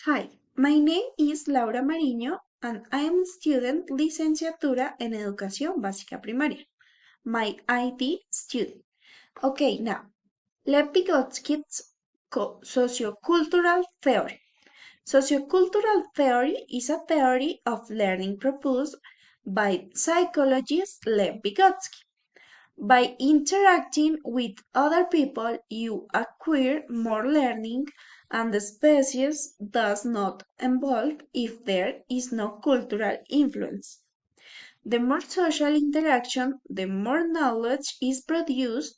Hi, my name is Laura Mariño and I am a student licenciatura en Educación Básica Primaria. My ID student. Okay, now, Vygotsky's sociocultural theory. Sociocultural theory is a theory of learning proposed by psychologist Lev Vygotsky. By interacting with other people, you acquire more learning, and the species does not evolve if there is no cultural influence. The more social interaction, the more knowledge is produced.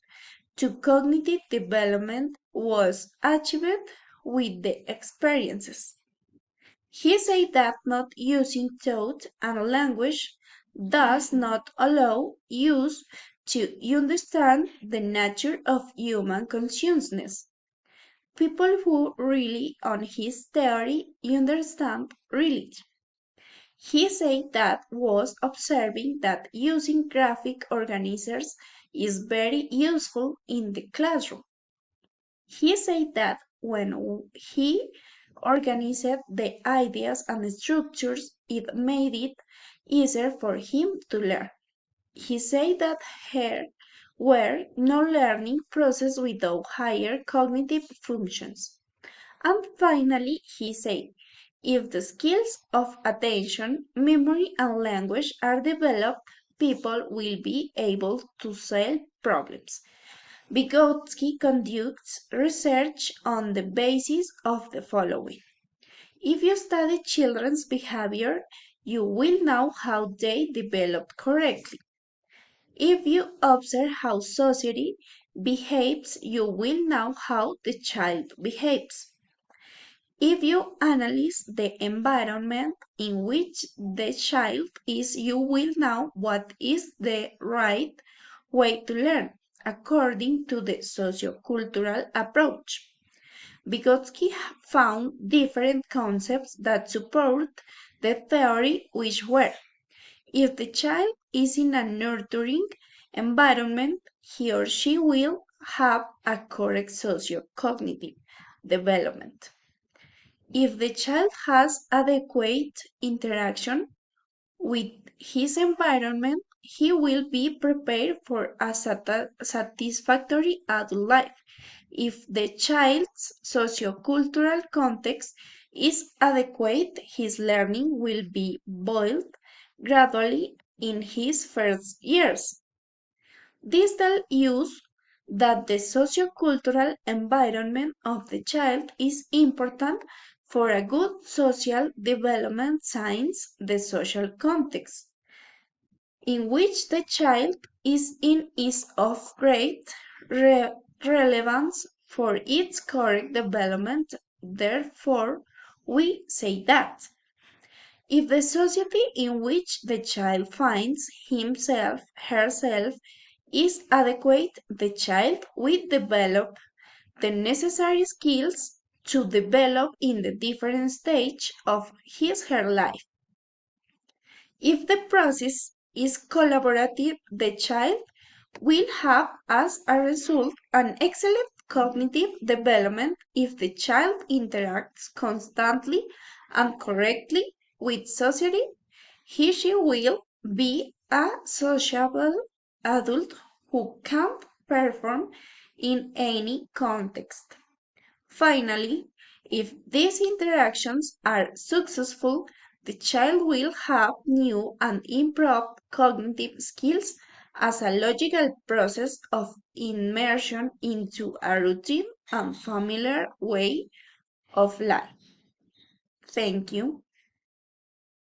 To cognitive development was achieved with the experiences. He said that not using thought and language does not allow us to understand the nature of human consciousness. People who rely on his theory understand reality. He said that was observing that using graphic organizers is very useful in the classroom. He said that when he organized the ideas and structures, it made it easier for him to learn. He said that there were no learning process without higher cognitive functions. And finally, he said, if the skills of attention, memory, and language are developed, people will be able to solve problems. Vygotsky conducts research on the basis of the following. If you study children's behavior, you will know how they develop correctly. If you observe how society behaves, you will know how the child behaves. If you analyze the environment in which the child is, you will know what is the right way to learn according to the sociocultural approach. Vygotsky found different concepts that support the theory, which were if the child is in a nurturing environment, he or she will have a correct socio-cognitive development. If the child has adequate interaction with his environment, he will be prepared for a satisfactory adult life. If the child's sociocultural context is adequate, his learning will be built gradually in his first years. This tells us that the sociocultural environment of the child is important for a good social development since the social context in which the child is in is of great relevance for its correct development. Therefore, we say that if the society in which the child finds himself, herself, is adequate, the child will develop the necessary skills to develop in the different stage of his her life. If the process is collaborative, the child will have as a result an excellent cognitive development. If the child interacts constantly and correctly with society, she will be a sociable adult who can perform in any context. Finally, if these interactions are successful, the child will have new and improved cognitive skills as a logical process of immersion into a routine and familiar way of life. Thank you.